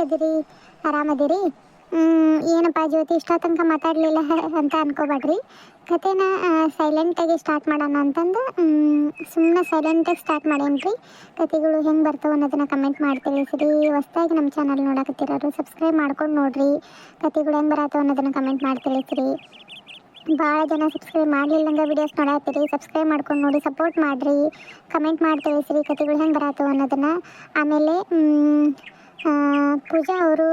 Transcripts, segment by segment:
ಹೆಂಗದಿರಿ? ಆರಾಮದಿರಿ? ಏನಪ್ಪ ಜ್ಯೋತಿ ಇಷ್ಟ ತನಕ ಮಾತಾಡಲಿಲ್ಲ ಅಂತ ಅನ್ಕೋಬೇಡ್ರಿ. ಕತೆನ ಸೈಲೆಂಟಾಗಿ ಸ್ಟಾರ್ಟ್ ಮಾಡೋಣ ಅಂತಂದು ಸುಮ್ಮನೆ ಸೈಲೆಂಟಾಗಿ ಸ್ಟಾರ್ಟ್ ಮಾಡೇನ್ರಿ. ಕತೆಗಳು ಹೆಂಗೆ ಬರ್ತಾವೆ ಅನ್ನೋದನ್ನು ಕಮೆಂಟ್ ಮಾಡಿ ತಿಳಿಸ್ರಿ. ಹೊಸ್ದಾಗಿ ನಮ್ಮ ಚಾನಲ್ ನೋಡಕತ್ತಿರೋರು ಸಬ್ಸ್ಕ್ರೈಬ್ ಮಾಡ್ಕೊಂಡು ನೋಡಿರಿ. ಕತೆಗಳು ಹೆಂಗೆ ಬರತ್ತವೆ ಅನ್ನೋದನ್ನು ಕಮೆಂಟ್ ಮಾಡಿ ತಿಳಿಸ್ರಿ. ಭಾಳ ಜನ ಸಬ್ಸ್ಕ್ರೈಬ್ ಮಾಡಲಿಲ್ಲಂಗೆ ವೀಡಿಯೋಸ್ ನೋಡತ್ತೀರಿ. ಸಬ್ಸ್ಕ್ರೈಬ್ ಮಾಡ್ಕೊಂಡು ನೋಡಿ ಸಪೋರ್ಟ್ ಮಾಡಿರಿ. ಕಮೆಂಟ್ ಮಾಡಿ ತಿಳಿಸ್ರಿ ಕತೆಗಳು ಹೆಂಗೆ ಬರತ್ತವೆ ಅನ್ನೋದನ್ನು. ಆಮೇಲೆ ಪೂಜಾ ಅವರು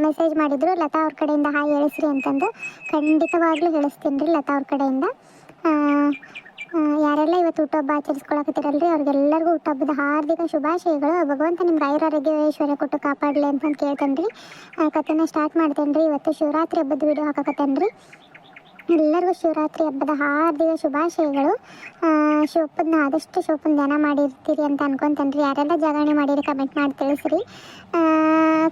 ಮೆಸೇಜ್ ಮಾಡಿದರು, ಲತಾ ಅವ್ರ ಕಡೆಯಿಂದ ಹಾಯ್ ಹೇಳಿಸ್ರಿ ಅಂತಂದು. ಖಂಡಿತವಾಗ್ಲೂ ಹೇಳಿಸ್ತೀನಿ ರೀ ಲತಾ ಅವ್ರ ಕಡೆಯಿಂದ. ಯಾರೆಲ್ಲ ಇವತ್ತು ಹುಟ್ಟುಹಬ್ಬ ಆಚರಿಸ್ಕೊಳಕತ್ತಿರಲ್ರಿ ಅವ್ರಿಗೆಲ್ಲರಿಗೂ ಹುಟ್ಟುಹಬ್ಬದ ಹಾರ್ದಿಕ ಶುಭಾಶಯಗಳು. ಭಗವಂತ ನಿಮ್ಗೆ ಆಯುರಾರೋಗ್ಯ ಐಶ್ವರ್ಯ ಕೊಟ್ಟು ಕಾಪಾಡಲಿ ಅಂತಂದು ಕೇಳ್ತೇನೆ ರೀ. ಕಥೆನ ಸ್ಟಾರ್ಟ್ ಮಾಡ್ತೇನೆ ರೀ. ಇವತ್ತು ಶಿವರಾತ್ರಿ ಹಬ್ಬದ ವಿಡಿಯೋ ಹಾಕಕತ್ತೇನೆ ರೀ. ಎಲ್ಲರಿಗೂ ಶಿವರಾತ್ರಿ ಹಬ್ಬದ ಹಾರ್ದಿಕ ಶುಭಾಶಯಗಳು. ಶಿವಪ್ಪನ ಆದಷ್ಟು ಶಿವಪ್ಪನ ಧ್ಯಾನ ಮಾಡಿರ್ತೀರಿ ಅಂತ ಅನ್ಕೊತೇನೆ ರೀ. ಯಾರೆಲ್ಲ ಜಾಗರಣೆ ಮಾಡಿರಿ ಕಮೆಂಟ್ ಮಾಡಿ ತಿಳಿಸ್ರಿ.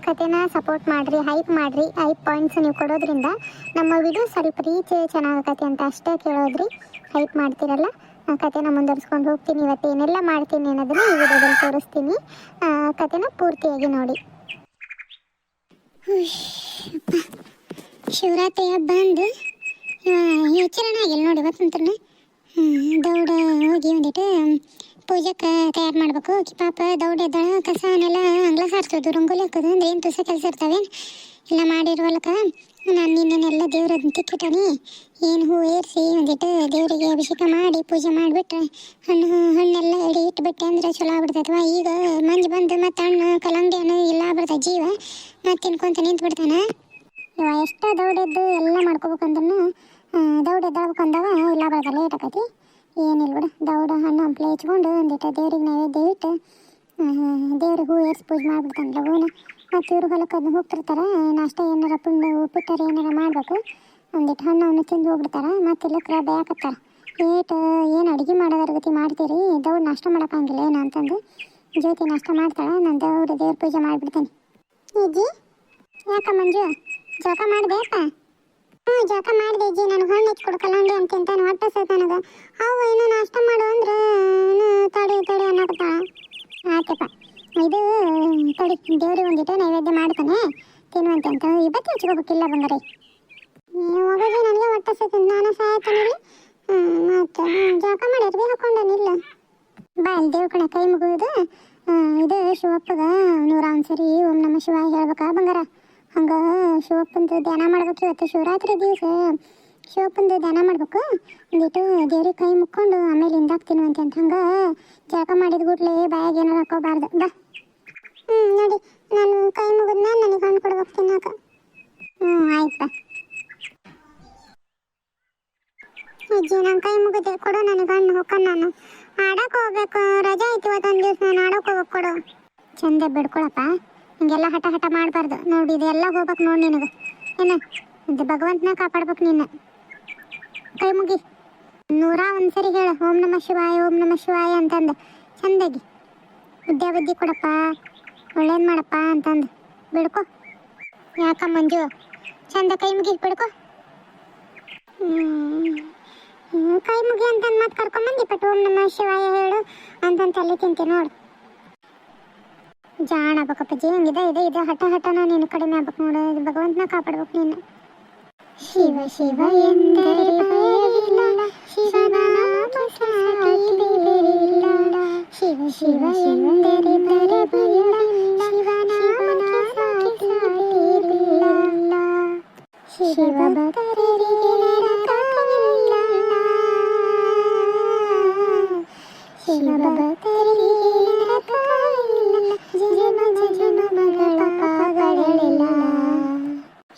ಕತೆನ ಸಪೋರ್ಟ್ ಮಾಡಿರಿ, ಹೈಪ್ ಮಾಡಿರಿ. ಹೈಪ್ ಪಾಯಿಂಟ್ಸ್ ನೀವು ಕೊಡೋದ್ರಿಂದ ನಮ್ಮ ವಿಡಿಯೋ ಸ್ವಲ್ಪ ರೀಚ್ ಚೆನ್ನಾಗತ್ತೆ ಅಂತ ಅಷ್ಟೇ ಕೇಳೋದ್ರಿ. ಹೈಪ್ ಮಾಡ್ತೀರಲ್ಲ, ಕತೆನ ಮುಂದುವರಿಸ್ಕೊಂಡು ಹೋಗ್ತೀನಿ. ಇವತ್ತು ಏನೆಲ್ಲ ಮಾಡ್ತೀನಿ ಅನ್ನೋದನ್ನು ಈ ವಿಡಿಯೋದಲ್ಲಿ ತೋರಿಸ್ತೀನಿ. ಕತೆನ ಪೂರ್ತಿಯಾಗಿ ನೋಡಿ. ಶಿವರಾತ್ರಿ ಹಬ್ಬ ಅಂದು ಯೋಚನೆ ಆಗಿಲ್ಲ ನೋಡಿ. ಇವತ್ತಂತ್ರ ದೌಡ ಹೋಗಿ ಒಂದಿಟ್ಟು ಪೂಜೆಗೆ ತಯಾರು ಮಾಡ್ಬೇಕು. ಪಾಪ ದೌಡ ಎದ್ದಾಳ, ಕಸನೆಲ್ಲ ಅಂಗ್ಲ ಸಾರಿಸೋದು, ರಂಗೋಲಿ ಹಾಕೋದು ಅಂದ್ರೆ ಏನು ತುಸ ಕೆಲಸ ಇರ್ತಾವೇನು ಎಲ್ಲ ಮಾಡಿರುವಲ್ಕ ನಾನು ನಿನ್ನೆಲ್ಲ ದೇವ್ರದ್ದು ತಿಕ್ಕಿಟ್ಟನಿ. ಏನು ಹೂ ಏರಿಸಿ ಒಂದಿಟ್ಟು ದೇವರಿಗೆ ಅಭಿಷೇಕ ಮಾಡಿ ಪೂಜೆ ಮಾಡಿಬಿಟ್ರೆ ಹಣ್ಣೆಲ್ಲ ಎಡಿ ಇಟ್ಬಿಟ್ಟೆ ಅಂದರೆ ಚಲೋ ಆಗ್ಬಿಡ್ತೈತವ. ಈಗ ಮಂಜು ಬಂದು ಮತ್ತು ಹಣ್ಣು ಕಲ್ಲಂಗಡಿ ಹಣ್ಣು ಇಲ್ಲ ಆಗ್ಬಿಡ್ತೈತೆ ಜೀವ. ಮತ್ತು ತಿನ್ಕೊಂತ ನಿಂತು ಬಿಡ್ತಾನೆ ಇವ. ಎಷ್ಟೋ ದೌಡೆದ್ದು ಎಲ್ಲ ಮಾಡ್ಕೋಬೇಕಂದ್ರೂ ದೌಡ ಎದ್ದಾಳ್ಬೇಕಂದವ ಇಲ್ಲ ಬರ್ದ ಲೇಟ್ ಆಕೈತಿ. ಏನಿಲ್ಲ ಬಿಡು, ದೌಡ ಹಣ್ಣು ಹಂಪ್ಲೆ ಹೆಚ್ಕೊಂಡು ಒಂದಿಟ್ಟು ದೇವ್ರಿಗೆ ನೈವೇದ್ಯ ಇಟ್ಟು ದೇವ್ರಿಗೆ ಹೂ ಏರಿಸಿ ಪೂಜೆ ಮಾಡಿಬಿಡ್ತಾನೆ ಲಘುನ. ಮತ್ತು ಇವ್ರು ಹೊಲಕ್ಕೆ ಅದನ್ನ ಹೋಗ್ತಿರ್ತಾರೆ. ನಾಷ್ಟ ಏನಾರ ಪುಂಡು ಉಪ್ಪಿಟ್ಟರೆ ಏನಾರ ಮಾಡಬೇಕು. ಒಂದಿಟ್ಟು ಹಣ್ಣು ಅವನು ತಿಂದು ಹೋಗ್ಬಿಡ್ತಾರೆ. ಮತ್ತು ಇಲ್ಲಕ್ರ ಬೇಯಾಕತ್ತಾರೆ. ಏನು ಅಡುಗೆ ಮಾಡೋದ್ರ ಗತಿ ಮಾಡ್ತೀರಿ, ದೌಡ್ ನಾಷ್ಟ ಮಾಡೋಕ್ಕಾಗಿಲ್ಲ ಏನು ಅಂತಂದು ಜ್ಯೋತಿ ನಾಷ್ಟ ಮಾಡ್ತಾಳೆ. ನಾನು ದೇವ್ರ ಪೂಜೆ ಮಾಡಿಬಿಡ್ತೇನೆ. ಅಜ್ಜಿ ಯಾಕ ಮಂಜು ಜಳಕ ಮಾಡಿದೆ ಅಪ್ಪ? ಜಳಕ ಮಾಡಿದೆ ಅಜ್ಜಿ. ನನಗೆ ಹಣ್ಣು ಹೆಚ್ಚಿಕೊಡು ಕಲ್ಲಂಗಡಿ ಅಂತ ತಿಂತಾನೆ, ಹೊಟ್ಟೆ ಸೈತ ನನಗೆ. ಅವು ಇನ್ನೂ ನಾಷ್ಟ ಮಾಡು ಅಂದ್ರೆ ತಡಿ ಅನ್ನಕತ್ತಾಳ. ಆಯ್ತಪ್ಪ, ಇದು ತಡಿ ದೇವ್ರಿಗೆ ಒಂದಿಟ್ಟು ನೈವೇದ್ಯ ಮಾಡ್ತಾನೆ ತಿನ್ನುವಂತೆ ಅಂತ ಇವತ್ತು ಹಚ್ಕೋಬೇಕಿಲ್ಲ ಬಂಗಾರಿ. ಹೋಗೋದು ನನಗೆ ಹೊಟ್ಟೆ ಸೈತ, ನಾನು ಸಾಯ್ತಾನಿಲ್ಲ. ಮತ್ತು ಜಳಕ ಮಾಡಿ ಅರ್ಬಿ ಹಾಕೊಂಡನಿಲ್ಲ. ಬಾ ಅಲ್ಲಿ ದೇವ್ರ ಕಡೆ ಕೈ ಮುಗಿದು ಇದು ಶಿವಪ್ಪಗೆ 101 ಸರಿ ಓಂ ನಮಃ ಶಿವಾಯ ಹೇಳ್ಬೇಕಾ ಬಂಗಾರ. ಹಂಗೆ ಶಿವಪ್ಪಂದು ಧ್ಯಾನ ಮಾಡ್ಬೇಕು. ಇವತ್ತು ಶಿವರಾತ್ರಿ ದಿವಸ ಶಿವಪ್ಪಂದು ಧ್ಯಾನ ಮಾಡ್ಬೇಕು. ಒಂದಿಟ್ಟು ದೇವ್ರಿಗೆ ಕೈ ಮುಕ್ಕೊಂಡು ಆಮೇಲೆ ಹಿಂದಾಕ್ತೀನಿ ಅಂತ ಹಂಗೆ ಜಳಕ ಮಾಡಿದ ಕೂಡಲೇ ಬಾಯಾಗ ಏನಾರು ಹಾಕೋಬಾರ್ದು. ಬಾ ನೋಡಿ, ನಾನು ಕೈ ಮುಗಿದ್ನ ನನಗೆ ಹಣ್ಣು ಕೊಡ್ಬೇಕು ತಿನ್ನಾಕ. ಆಯ್ತಾ ಅಜ್ಜಿ, ನಾನು ಕೈ ಮುಗಿದ ಕೊಡು ನನಗೆ ಹಣ್ಣು. ಹೋಗ್ಕೊಂಡು ನಾನು ಆಡಕ್ಕೆ ಹೋಗ್ಬೇಕು, ರಜೆ ಐತಿ ಇವತ್ತೊಂದು ದಿವಸ. ನಾನು ಆಡಕ್ಕೆ ಹೋಗ್ಬೇಕು ಕೊಡು. ಚಂದ ಬಿಡ್ಕೊಳಪ್ಪ, ಹಿಂಗೆಲ್ಲ ಹಠ ಮಾಡಬಾರ್ದು ನೋಡಿ. ಇದೆಲ್ಲ ಹೋಗ್ಬೇಕು ನೋಡಿ ನಿನಗೆ. ಏನು ಇದು ಭಗವಂತನ ಕಾಪಾಡ್ಬೇಕು ನೀನು. ಕೈ ಮುಗಿ 101 ಸರಿ ಹೇಳು ಓಂ ನಮಃ ಶಿವಾಯ ಓಂ ನಮಃ ಶಿವಾಯ ಅಂತಂದು ಚಂದಾಗಿ. ಬುದ್ಧಿ ಕೊಡಪ್ಪ, ಒಳ್ಳೇದು ಮಾಡಪ್ಪ ಅಂತಂದು ಬಿಡ್ಕೊ. ಯಾಕ ಮಂಜು ಚಂದ ಕೈ ಮುಗಿ ಬಿಡ್ಕೊ. ಕೈ ಮುಗಿ ಅಂತಂದು ಮತ್ತೆ ಕರ್ಕೊಂಬಂದು ಪಟ್ಟು ಓಂ ನಮಃ ಶಿವಾಯ ಹೇಳು ಅಂತಂದು ತಲೆ ತಿಂತೀನಿ ನೋಡು. ಜಾಣ ಆಗ್ಬೇಕಪ್ಪಜ್ಜಿ. ಹಂಗಿದೆ ಹಠನ ನೀನು ಕಡಿಮೆ ಆಗ್ಬೇಕು ನೋಡು. ಭಗವಂತನ ಕಾಪಾಡ್ಬೇಕು ನೀನು. ಶಿವ ಶಿವ ಎಂದರೆ ಭಯವಿಲ್ಲ, ಶಿವನಾಮ ಸಾಟಿಬೇರಿಲ್ಲ. ಶಿವ ಶಿವ ಎಂದರೆ ಭಯವಿಲ್ಲ, ಶಿವನಾಮ ಸಾಟಿಬೇರಿಲ್ಲ. ಶಿವ ಭಕ್ತರಿಗೆ ನರಕವಿಲ್ಲ, ಶಿವ ಭಕ್ತರಿಗೆ ನರಕವಿಲ್ಲ, ಜನ್ಮಗಳ ಪಾಪಗಳಿಲ್ಲ.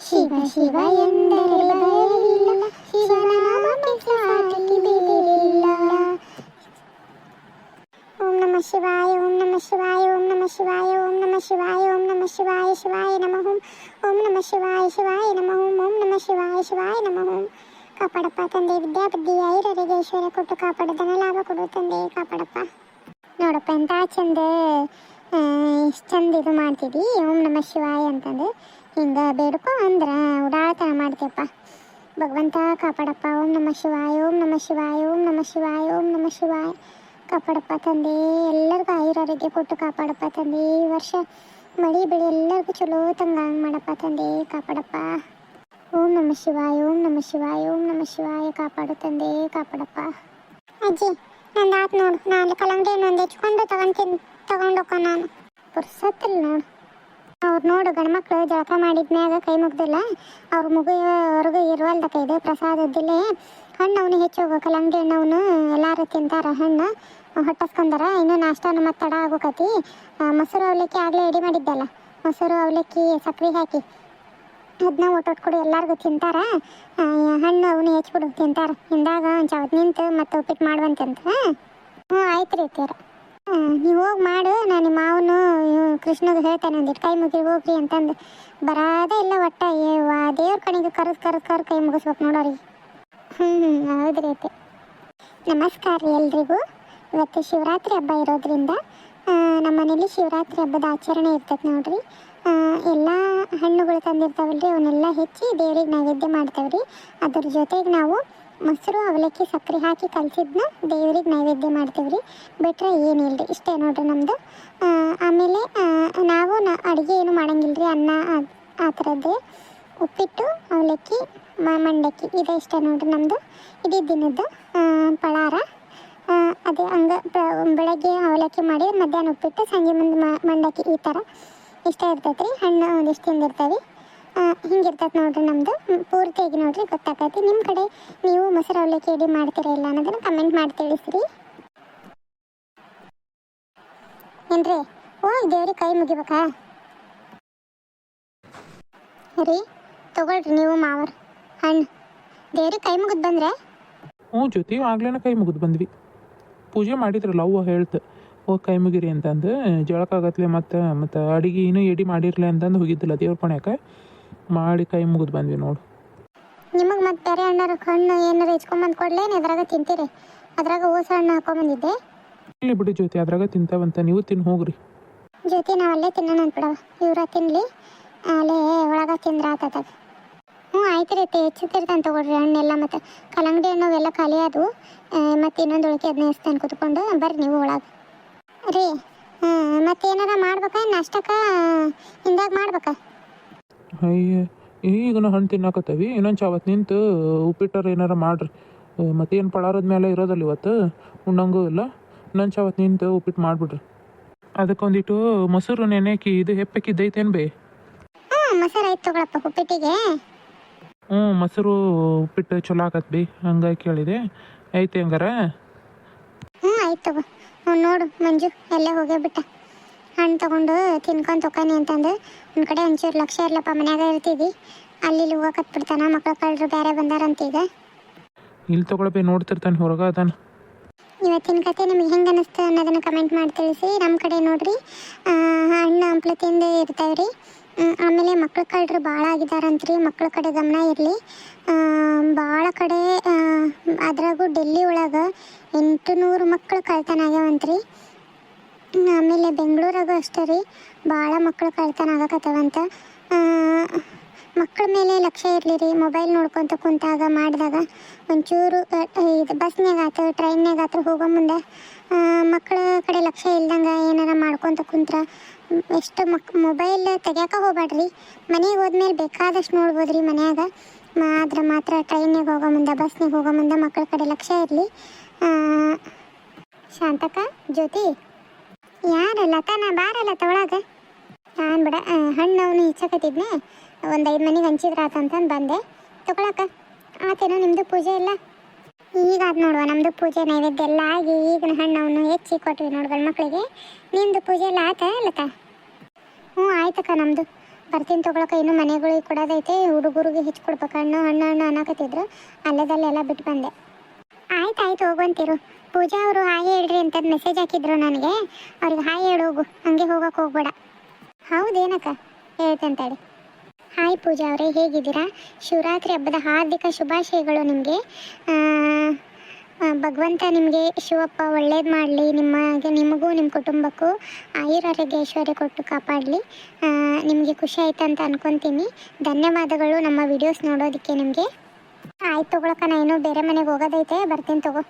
ಶಿವ ಶಿವ ಎಂದರೆ ಭಯವಿಲ್ಲ, ಶಿವನಾಮಕ್ಕೆ ಸಾಟಿ ಬೇರಿಲ್ಲ. ಓಂ ನಮಃ ಶಿವಾಯ ಓಂ ನಮಃ ಶಿವಾಯ ಓಂ ನಮಃ ಶಿವಾಯ ಓಂ ನಮಃ ಶಿವಾಯ ಓಂ ನಮಃ ಶಿವಾಯ ಶಿವಾಯ ನಮಃ ಓಂ ನಮಃ ಶಿವಾಯ ಶಿವಾಯ ನಮಃ ಓಂ ನಮಃ ಶಿವಾಯ ಶಿವಾಯ ನಮಃ. ಕಾಪಾಡಪ್ಪ ತಂದೆ, ವಿದ್ಯಾಬುದ್ಧಿ ಐರರಿಗೆ ಐಶ್ವರ್ಯ ಕೊಟ್ಟು ಕಾಪಾಡು, ಧನ ಲಾಭ ಕೊಡು ತಂದೆ, ಕಾಪಾಡಪ್ಪ. ನೋಡಪ್ಪ ಎಂಥ ಚಂದ ಚಂದ ಇದು ಮಾಡ್ತಿದ್ದಿ ಓಂ ನಮಃ ಶಿವಾಯ ಅಂತಂದು. ಹಿಂಗೆ ಬೇಡ್ಕೊ ಅಂದ್ರೆ ಉಡಾಳತನ ಮಾಡ್ತೀಯಪ್ಪ. ಭಗವಂತ ಕಾಪಾಡಪ್ಪ. ಓಂ ನಮಃ ಶಿವಾಯ ಓಂ ನಮಃ ಶಿವಾಯ ಓಂ ನಮಃ ಶಿವಾಯ ಓಂ ನಮಃ ಶಿವಾಯ. ಕಾಪಾಡಪ್ಪ ತಂದೆ, ಎಲ್ಲರಿಗೂ ಆಯುರಾರೋಗ್ಯ ಕೊಟ್ಟು ಕಾಪಾಡಪ್ಪ ತಂದೆ. ಈ ವರ್ಷ ಮಳಿ ಬೆಳೆ ಎಲ್ಲರಿಗೂ ಚಲೋ ತಂಗ ಮಾಡಪ್ಪ ತಂದೆ ಕಾಪಾಡಪ್ಪ. ಓಂ ನಮ ಶಿವಾಯ, ಓಂ ನಮ ಶಿವಾಯ, ಓಂ ನಮ ಶಿವಾಯ. ಕಾಪಾಡು ತಂದೆ ಕಾಪಾಡಪ್ಪ. ಅಜ್ಜಿ ನಂದು ಆತು ನೋಡು, ನಾನು ಕಲ್ಲಂಗಡಿ ಒಂದು ಹೆಚ್ಕೊಂಡು ತಗೊಂಡೋಕ ನಾನು ಪುರ್ಸತ್ತಿಲ್ಲ ನೋಡು. ಅವ್ರು ನೋಡು ಗಂಡ್ಮಕ್ಳು ಜಳಕ ಮಾಡಿದ್ಮ್ಯಾಗ ಕೈ ಮುಗ್ದಿಲ್ಲ, ಅವ್ರ ಮುಗಿಯವರೆಗೂ ಇರುವಲ್ದ ಕೈದು ಪ್ರಸಾದದ್ದಿಲ್ಲ ಹಣ್ಣು ಅವನು ಹೆಚ್ಚೋಗು. ಕಲ್ಲಂಗಡಿ ಹಣ್ಣು ಅವನು ಎಲ್ಲಾರು ತಿಂತಾರ, ಹಣ್ಣು ಹೊಟ್ಟಸ್ಕೊಂಡಾರ. ಇನ್ನು ನಾಷ್ಟಾನು ಮತ್ತು ತಡ ಆಗೋಕತಿ. ಮೊಸರು ಅವಲಕ್ಕಿ ಆಗಲೇ ರೆಡಿ ಮಾಡಿದ್ದಲ್ಲ, ಮೊಸರು ಅವಲಕ್ಕಿ ಸಕ್ರೆ ಹಾಕಿ ಅದನ್ನ ಒಟ್ಟೊಟ್ಕೊಡು ಎಲ್ಲರಿಗೂ ತಿಂತಾರ. ಹಣ್ಣು ಅವನು ಹೆಚ್ಚಿಬಿಡು ತಿಂತಾರ. ಹಿಂದಾಗ ಒಂದು ಚಾವತ್ ನಿಂತು ಮತ್ತು ಉಪ್ಪಿಟ್ಟು ಮಾಡುವಂತಂತ. ಹ್ಞೂ ಆಯ್ತು ರೀ ತೀರ. ನೀವು ಹೋಗಿ ಮಾಡು, ನಾನು ನಿಮ್ಮ ಮಾವನು ಕೃಷ್ಣಗೆ ಹೇಳ್ತಾನೆ ಒಂದಿಟ್ಟು ಕೈ ಮುಗಿ ಹೋಗ್ರಿ ಅಂತಂದು. ಬರೋದೇ ಇಲ್ಲ ಒಟ್ಟ ದೇವ್ರ ಕಣಿಗೆ ಕರೆದು ಕೈ ಮುಗಿಸ್ಬೇಕು ನೋಡೋರಿಗೆ. ಹೌದು ರೀ ಐತೆ. ನಮಸ್ಕಾರ ರೀ ಎಲ್ರಿಗೂ. ಇವತ್ತು ಶಿವರಾತ್ರಿ ಹಬ್ಬ ಇರೋದ್ರಿಂದ ನಮ್ಮ ಮನೇಲಿ ಶಿವರಾತ್ರಿ ಹಬ್ಬದ ಆಚರಣೆ ಇರ್ತೈತೆ ನೋಡ್ರಿ. ಎಲ್ಲ ಹಣ್ಣುಗಳು ತಂದಿರ್ತಾವಲ್ರಿ, ಅವನ್ನೆಲ್ಲ ಹೆಚ್ಚಿ ದೇವ್ರಿಗೆ ನೈವೇದ್ಯ ಮಾಡ್ತೇವ್ರಿ. ಅದ್ರ ಜೊತೆಗೆ ನಾವು ಮೊಸರು ಅವಲಕ್ಕಿ ಸಕ್ಕರೆ ಹಾಕಿ ಕಲಸಿದ್ನ ದೇವ್ರಿಗೆ ನೈವೇದ್ಯ ಮಾಡ್ತೇವ್ರಿ. ಬಿಟ್ಟರೆ ಏನಿಲ್ಲ ರೀ, ಇಷ್ಟೇ ನೋಡ್ರಿ ನಮ್ಮದು. ಆಮೇಲೆ ನಾವು ಅಡುಗೆ ಏನು ಮಾಡಂಗಿಲ್ಲ ರೀ, ಅನ್ನ ಆ ಥರದ್ದೇ. ಉಪ್ಪಿಟ್ಟು ಅವಲಕ್ಕಿ ಮಂಡಕ್ಕಿ ಇದೆ ಇಷ್ಟ ನೋಡ್ರಿ ನಮ್ಮದು ಇಡೀ ದಿನದ್ದು ಪಳಾರ. ಅದೇ ಹಂಗೆ ಬೆಳಗ್ಗೆ ಅವಲಕ್ಕಿ ಮಾಡಿ ಮಧ್ಯಾಹ್ನ ಉಪ್ಪಿಟ್ಟು, ಸಂಜೆ ಮುಂದೆ ಮಂಡಕ್ಕಿ, ಈ ಥರ ಇಷ್ಟ ಇರ್ತೈತೆ ರೀ. ಹಣ್ಣು ಒಂದಿಷ್ಟು ತಿಂದಿರ್ತೀವಿ. ಹಿಂಗಿರ್ತೈತೆ ನೋಡ್ರಿ ನಮ್ಮದು ಪೂರ್ತಿಯಾಗಿ ನೋಡ್ರಿ ಗೊತ್ತಾಕೈತಿ. ನಿಮ್ಮ ಕಡೆ ನೀವು ಮೊಸರು ಅವಲಕ್ಕಿ ರೆಡಿ ಮಾಡ್ತೀರಾ ಇಲ್ಲ ಅನ್ನೋದನ್ನು ಕಮೆಂಟ್ ಮಾಡಿ ತಿಳಿಸ್ರಿ. ಏನ್ರಿ ಹೋಗಿ ದೇವ್ರಿಗೆ ಕೈ ಮುಗಿಬೇಕಾ ರೀ? ತಗೊಳ್ರಿ ನೀವು ಮಾವರು ಹಣ್ಣು ದೇವ್ರಿಗೆ ಕೈ ಮುಗಿದು ಬಂದ್ರೆ. ಹ್ಞೂ ಜ್ಯೋತಿ, ಆಗ್ಲೇನ ಕೈ ಮುಗಿದು ಬಂದ್ವಿ. ಪೂಜೆ ಮಾಡಿದ್ರಲ್ಲ ಅವ್ವ ಹೇಳ್ತು ಹೋಗಿ ಕೈ ಮುಗಿರಿ ಅಂತಂದು. ಜಳಕಾಗತ್ಲೆ ಮತ್ತು ಅಡಿಗೆ ಇನ್ನೂ ಎಡಿ ಮಾಡಿರ್ಲಿ ಅಂತಂದು ಹೋಗಿದ್ದಿಲ್ಲ ದೇವ್ರ ಪಣ್ಯಾಕ ಮಾಡಿ ಕೈ ಮುಗಿದು ಬಂದ್ವಿ ನೋಡು. ನಿಮಗೆ ಮತ್ತೆ ಬೇರೆ ಹಣ್ಣು ಏನಾರು ಇಸ್ಕೊಂಬಂದು ಕೊಡ್ಲೇನು? ಅದ್ರಾಗ ತಿಂತೀರಿ? ಅದ್ರಾಗ ಓಸ ಹಣ್ಣು ಹಾಕೊಂಬಂದಿದ್ದೆ. ಇಲ್ಲಿ ಬಿಡಿ ಜ್ಯೋತಿ, ಅದ್ರಾಗ ತಿಂತಾವಂತ, ನೀವು ತಿನ್ನು ಹೋಗ್ರಿ. ಜ್ಯೋತಿ ನಾವು ಅಲ್ಲೇ ತಿನ್ನೋಣ ಅಂದ್ಬಿಡವ, ಇವ್ರ ತಿನ್ನಲಿ ಅಲ್ಲೇ ಒಳಗ ತಿಂದ್ರೆ ಆತದ. ಹ್ಞೂ ಆಯ್ತು ರೀ, ಹೆಚ್ಚುತ್ತಿರ್ತಾನೆ ತಗೊಳ್ರಿ ಹಣ್ಣೆಲ್ಲ. ಮತ್ತು ಕಲ್ಲಂಗಡಿ ಹಣ್ಣು ಅವೆಲ್ಲ ಖಾಲಿ ಆದವು. ಮತ್ತು ಇನ್ನೊಂದು ಉಳಿಕೆ ಅದನ್ನ ಎಸ್ತಾನೆ ಕೂತ್ಕೊಂಡು ಬರ್ರಿ ನೀವು ಒಳಗೆ ರೀ. ಮತ್ತೆ ಏನಾರ ಮಾಡ್ಬೇಕಾ ನಾಷ್ಟಕ್ಕೆ? ಹಿಂದಾಗ ಮಾಡ್ಬೇಕಾ? ಅಯ್ಯ ಈಗ ನಾವು ಹಣ್ಣು ತಿನ್ನಾಕತ್ತವಿ, ಇನ್ನೊಂದು ಚಾವತ್ತು ನಿಂತು ಉಪ್ಪಿಟ್ಟರು ಏನಾರ ಮಾಡ್ರಿ. ಮತ್ತೇನು ಪಳಾರದ ಮೇಲೆ ಇರೋದಲ್ಲ ಇವತ್ತು, ಉಣ್ಣಂಗೂ ಇಲ್ಲ. ಇನ್ನೊಂದು ಚಾವತ್ತು ನಿಂತು ಉಪ್ಪಿಟ್ಟು ಮಾಡಿಬಿಡ್ರಿ. ಅದಕ್ಕೊಂದಿಟ್ಟು ಮೊಸರು ನೆನೆಕಿ ಇದು ಹೆಪ್ಪಕ್ಕಿದ್ದೈತೇನು ಬೇ? ಮೊಸರು ಆಯ್ತು ತಗೊಳಪ್ಪ ಉಪ್ಪಿಟ್ಟಿಗೆ. ಮೊಸರು ಉಪ್ಪಿಟ್ಟು ಚಲೋ ಆಗತ್ತೆ ಬಿ, ಹಂಗಾಗಿ ಕೇಳಿದೆ. ಐತೆ ಹಂಗಾರ? ಆಯ್ತು ತಗೋ. ನೋಡು ಮಂಜು ಎಲ್ಲೇ ಹೋಗೇ ಬಿಟ್ಟ. ಹಣ್ಣು ತೊಗೊಂಡು ತಿನ್ಕೊಂಡು ತೊಕಾನಿ ಅಂತಂದು ಒಂದು ಕಡೆ ಒಂಚೂರು ಲಕ್ಷ ಇರ್ಲಪ್ಪ, ಮನ್ಯಾಗ ಇರ್ತಿದ್ದಿ. ಅಲ್ಲಿ ಹೋಗಕತ್ಬಿಡ್ತಾನ, ಮಕ್ಳು ಕಳ್ಳರು ಬೇರೆ ಬಂದಾರಂತ ಈಗ. ಇಲ್ಲಿ ತಗೊಳ್ಬೇ, ನೋಡ್ತಿರ್ತಾನೆ ಹೊರಗ ಅದಾನ. ಇವತ್ತಿನ ಕತೆ ನಿಮ್ಗೆ ಹೆಂಗೆ ಅನ್ನಿಸ್ತು ಅನ್ನೋದನ್ನು ಕಮೆಂಟ್ ಮಾಡಿ ತಿಳಿಸಿ. ನಮ್ಮ ಕಡೆ ನೋಡ್ರಿ ಹಣ್ಣು ಹಂಪ್ಲು ತಿಂದು ಇರ್ತಾವ್ರಿ. ಆಮೇಲೆ ಮಕ್ಳು ಕಳ್ಳರು ಭಾಳ ಆಗಿದಾರಂತ್ರಿ, ಮಕ್ಳ ಕಡೆ ಗಮನ ಇರಲಿ. ಭಾಳ ಕಡೆ ಅದ್ರಾಗೂ ಡೆಲ್ಲಿ ಒಳಗೆ 800 ಮಕ್ಕಳು ಕಳ್ತನ ಆಗ್ಯಾವಂತ್ರಿ. ಆಮೇಲೆ ಬೆಂಗಳೂರಾಗೂ ಅಷ್ಟೇ ರೀ, ಭಾಳ ಮಕ್ಕಳು ಕಳ್ತನ ಆಗಕತ್ತವಂತ. ಮಕ್ಕಳ ಮೇಲೆ ಲಕ್ಷ್ಯ ಇರಲಿ ರೀ. ಮೊಬೈಲ್ ನೋಡ್ಕೊತ ಕುಂತಾಗ ಮಾಡಿದಾಗ ಒಂಚೂರು ಇದು ಬಸ್ನಾಗ ಆತು ಟ್ರೈನ್ನಾಗ ಆತು ಹೋಗೋ ಮುಂದೆ ಮಕ್ಕಳ ಕಡೆ ಲಕ್ಷ್ಯ ಇಲ್ದಂಗೆ ಏನಾರ ಮಾಡ್ಕೊತ ಕುಂತ್ರ ಎಷ್ಟು ಮೊಬೈಲ್ ತೆಗ್ಯಾಕೆ ಹೋಗ್ಬೇಡ್ರಿ. ಮನೆಗೆ ಹೋದ್ಮೇಲೆ ಬೇಕಾದಷ್ಟು ನೋಡ್ಬೋದು ರೀ ಮನ್ಯಾಗ. ಆದ್ರೆ ಮಾತ್ರ ಟ್ರೈನ್ನಾಗ ಹೋಗೋ ಮುಂದೆ ಬಸ್ನಾಗ ಹೋಗೋ ಮುಂದೆ ಮಕ್ಕಳ ಕಡೆ ಲಕ್ಷ್ಯ ಇರಲಿ. ಶಾಂತಕ, ಜ್ಯೋತಿ, ಯಾರ ಲತಾನ ಬಾರಲ್ಲ ತೊಳಗೆ. ನಾನು ಬಿಡ ಹಣ್ಣು ಅವನು ಇಚ್ಛಕತ್ತಿದ್ನೆ, ಒಂದು 5 ಮನೆಗೆ ಹಂಚಿದ್ರ ಆತಂತಂದು ಬಂದೆ ತೊಗೊಳಕ. ಆತೇನೋ ನಿಮ್ಮದು ಪೂಜೆ ಎಲ್ಲ ಈಗ ಅದು ನೋಡುವ. ನಮ್ಮದು ಪೂಜೆ ನೈವೇದ್ಯ ಎಲ್ಲ ಆಗಿ ಈಗ ಹಣ್ಣು ಅವನು ಹೆಚ್ಚಿ ಕೊಟ್ವಿ ನೋಡು ಗಂಡು ಮಕ್ಕಳಿಗೆ. ನಿಮ್ಮದು ಪೂಜೆ ಎಲ್ಲ ಆತ ಲತಾ? ಆಯ್ತಕ್ಕ ನಮ್ಮದು. ಬರ್ತೀನಿ ತೊಗೊಳಕ. ಇನ್ನೂ ಮನೆಗಳಿಗೆ ಕೊಡೋದೈತೆ, ಹುಡುಗರಿಗೆ ಹೆಚ್ಚು ಕೊಡ್ಬೇಕು. ಹಣ್ಣು ಅನ್ನಕತ್ತಿದ್ರು, ಅಲ್ಲದಲ್ಲೆಲ್ಲ ಬಿಟ್ಟು ಬಂದೆ. ಆಯ್ತು ಹೋಗುವಂತಿರು. ಪೂಜಾ ಅವರು ಹಾಯ್ ಹೇಳ್ರಿ ಅಂತ ಮೆಸೇಜ್ ಹಾಕಿದ್ರು ನನಗೆ. ಅವ್ರಿಗೆ ಹಾಯ್ ಹೇಳೋಗು, ಹಂಗೆ ಹೋಗೋಕೆ ಹೋಗ್ಬೇಡ. ಹೌದೇನಕ್ಕ? ಹೇಳ್ತಂತೇಳಿ. ಹಾಯ್ ಪೂಜಾ ಅವರೇ, ಹೇಗಿದ್ದೀರಾ? ಶಿವರಾತ್ರಿ ಹಬ್ಬದ ಹಾರ್ದಿಕ ಶುಭಾಶಯಗಳು ನಿಮಗೆ. ಭಗವಂತ ನಿಮಗೆ ಶಿವಪ್ಪ ಒಳ್ಳೇದು ಮಾಡಲಿ. ನಿಮಗೂ ನಿಮ್ಮ ಕುಟುಂಬಕ್ಕೂ ಆಯುರಾರೋಗ್ಯ ಐಶ್ವರ್ಯ ಕೊಟ್ಟು ಕಾಪಾಡಲಿ. ನಿಮಗೆ ಖುಷಿ ಆಯ್ತು ಅಂತ ಅನ್ಕೊತೀನಿ. ಧನ್ಯವಾದಗಳು ನಮ್ಮ ವಿಡಿಯೋಸ್ ನೋಡೋದಕ್ಕೆ ನಿಮಗೆ. ಆಯ್ತು ತೊಗೊಳಕ, ನಾ ಇನ್ನೂ ಬೇರೆ ಮನೆಗೆ ಹೋಗೋದೈತೆ, ಬರ್ತೀನಿ ತಗೋ.